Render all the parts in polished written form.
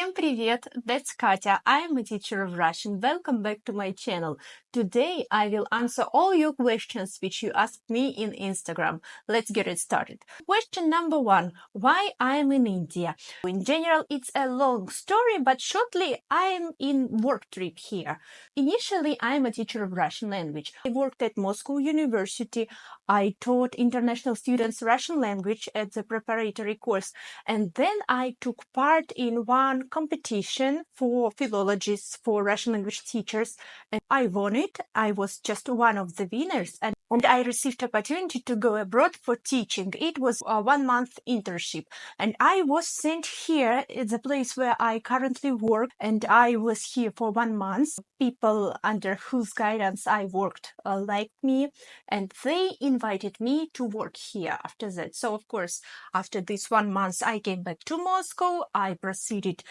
Всем привет! That's Katya. I am a teacher of Russian. Welcome back to my channel. Today I will answer all your questions which you asked me in Instagram. Let's get it started. Question number 1. Why I am in India? In general, it's a long story, but shortly I am in work trip here. Initially, I am a teacher of Russian language. I worked at Moscow University. I taught international students Russian language at the preparatory course. And then I took part in one competition for philologists, for Russian language teachers, and I won it. I was just one of the winners, and I received opportunity to go abroad for teaching. It was a 1-month internship, and I was sent here at the place where I currently work, and I was here for 1 month. People under whose guidance I worked liked me, and they invited me to work here after that. So, of course, after this 1 month, I came back to Moscow. I proceeded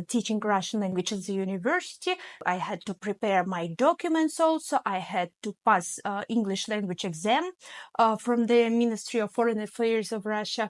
teaching Russian language at the university. I had to prepare my documents also. I had to pass English language exam from the Ministry of Foreign Affairs of Russia.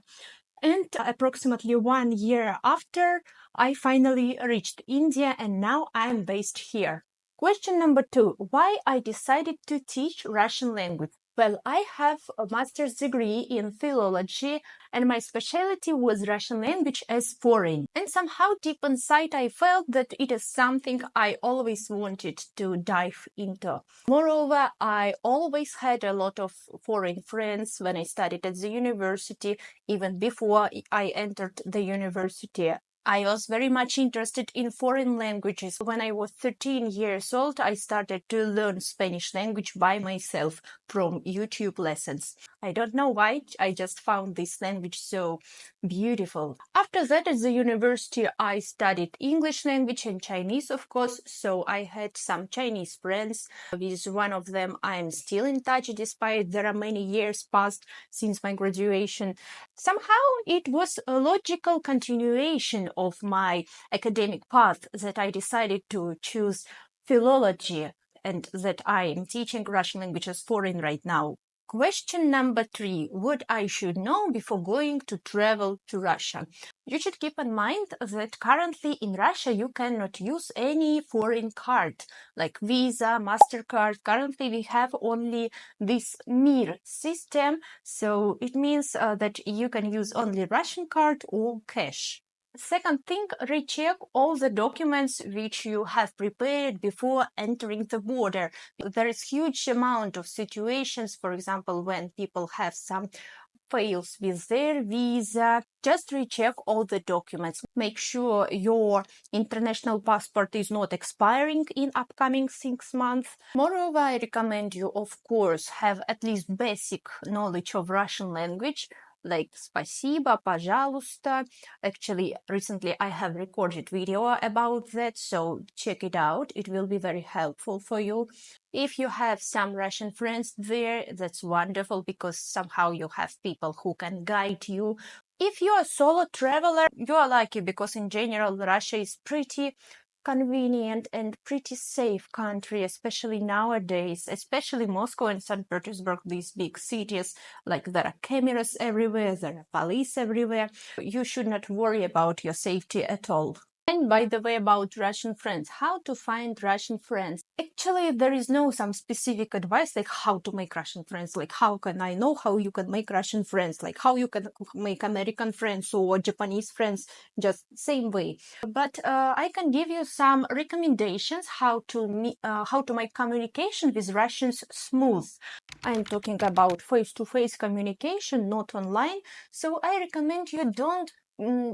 And approximately 1 year after, I finally reached India, and now I'm based here. Question number 2. Why I decided to teach Russian language? Well, I have a master's degree in philology, and my specialty was Russian language as foreign. And somehow deep inside, I felt that it is something I always wanted to dive into. Moreover, I always had a lot of foreign friends when I studied at the university, even before I entered the university. I was very much interested in foreign languages. When I was 13 years old, I started to learn Spanish language by myself from YouTube lessons. I don't know why, I just found this language so beautiful. After that, at the university, I studied English language and Chinese, of course, so I had some Chinese friends. With one of them, I'm still in touch, despite there are many years passed since my graduation. Somehow, it was a logical continuation of my academic path that I decided to choose philology and that I am teaching Russian language as foreign right now. Question number 3. What I should know before going to travel to Russia? You should keep in mind that currently in Russia you cannot use any foreign card like Visa, MasterCard. Currently we have only this MIR system, so it means that you can use only Russian card or cash. Second thing, recheck all the documents which you have prepared before entering the border. There is huge amount of situations, for example, when people have some fails with their visa. Just recheck all the documents. Make sure your international passport is not expiring in upcoming 6 months. Moreover, I recommend you, of course, have at least basic knowledge of Russian language, like спасибо, пожалуйста. Actually, recently I have recorded video about that, so check it out. It will be very helpful for you. If you have some Russian friends there, that's wonderful, because somehow you have people who can guide you. If you're a solo traveler, you are lucky, because in general, Russia is pretty convenient and pretty safe country, especially nowadays, especially Moscow and St. Petersburg, these big cities. Like, there are cameras everywhere, there are police everywhere. You should not worry about your safety at all. And by the way, about Russian friends, how to find Russian friends? Actually, there is no some specific advice like how to make Russian friends. Like, how can I know how you can make Russian friends? Like, how you can make American friends or Japanese friends, just same way. But I can give you some recommendations how to make communication with Russians smooth. I'm talking about face-to-face communication, not online. So I recommend you don't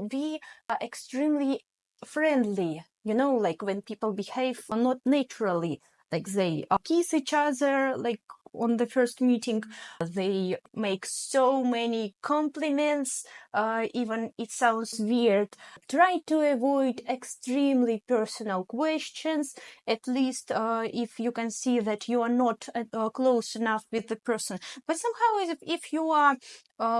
be extremely friendly, like when people behave not naturally, like they kiss each other, like on the first meeting, they make so many compliments, even it sounds weird. Try to avoid extremely personal questions, at least if you can see that you are not close enough with the person. But somehow, if you are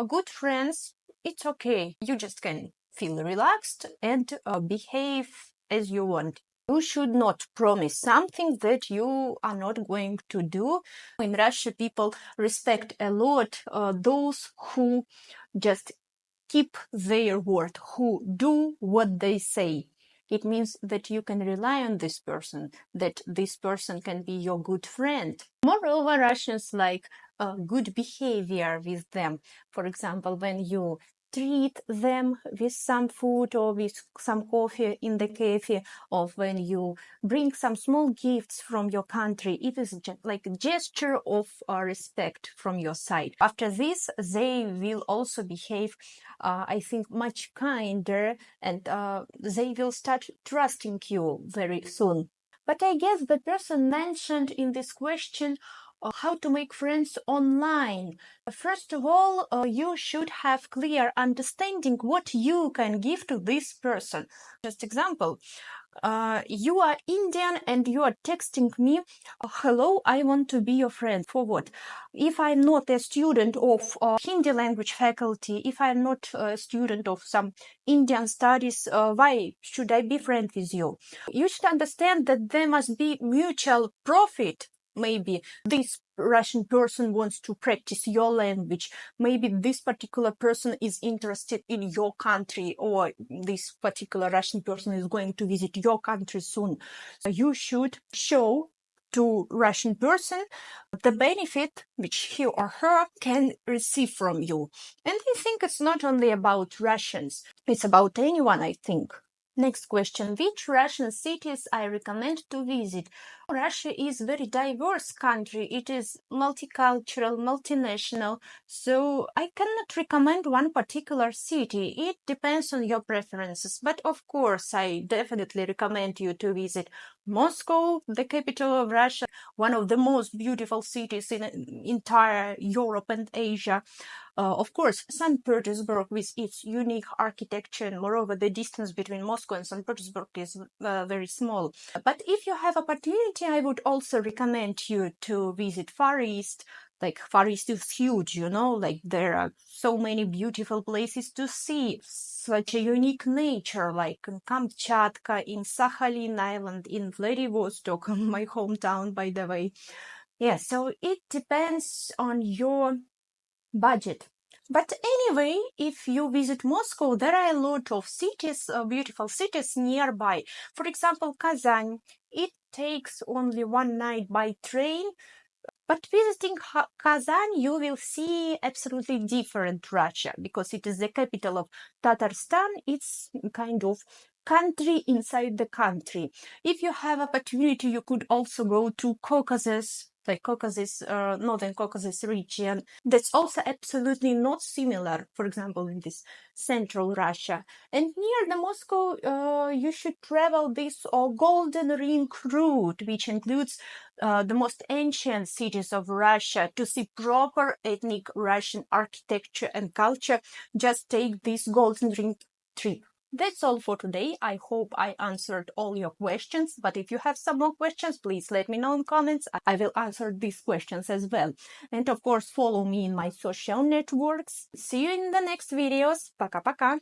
good friends, it's okay. You just can feel relaxed and behave as you want. You should not promise something that you are not going to do. In Russia, people respect a lot those who just keep their word, who do what they say. It means that you can rely on this person, that this person can be your good friend. Moreover, Russians like good behavior with them. For example, when you treat them with some food or with some coffee in the cafe, or when you bring some small gifts from your country, it is like a gesture of respect from your side. After this, they will also behave, I think, much kinder, and they will start trusting you very soon. But I guess the person mentioned in this question how to make friends online. First of all, you should have clear understanding what you can give to this person. Just example, you are Indian and you are texting me, hello, I want to be your friend. For what? If I'm not a student of Hindi language faculty, if I'm not a student of some Indian studies, why should I be friend with you? You should understand that there must be mutual profit. Maybe this Russian person wants to practice your language. Maybe this particular person is interested in your country, or this particular Russian person is going to visit your country soon. So you should show to Russian person the benefit which he or her can receive from you. And I think it's not only about Russians, it's about anyone, I think. Next question, which Russian cities I recommend to visit? Russia is a very diverse country. It is multicultural, multinational, so I cannot recommend one particular city. It depends on your preferences. But of course, I definitely recommend you to visit Moscow, the capital of Russia, one of the most beautiful cities in entire Europe and Asia. Of course, St. Petersburg with its unique architecture, and moreover, the distance between Moscow and St. Petersburg is very small. But if you have opportunity, I would also recommend you to visit Far East. Like, Far East is huge, you know, like there are so many beautiful places to see, such a unique nature, like in Kamchatka, in Sakhalin Island, in Vladivostok, my hometown, by the way. Yeah, so it depends on your budget. But anyway, if you visit Moscow, there are a lot of cities, beautiful cities nearby. For example, Kazan. It takes only one night by train. But visiting Kazan, you will see absolutely different Russia, because it is the capital of Tatarstan. It's kind of country inside the country. If you have opportunity, you could also go to Caucasus, like Caucasus, Northern Caucasus region. That's also absolutely not similar, for example, in this central Russia. And near the Moscow, you should travel this Golden Ring route, which includes the most ancient cities of Russia. To see proper ethnic Russian architecture and culture, just take this Golden Ring trip. That's all for today. I hope I answered all your questions, but if you have some more questions, please let me know in comments. I will answer these questions as well. And of course, follow me in my social networks. See you in the next videos. Пока-пока!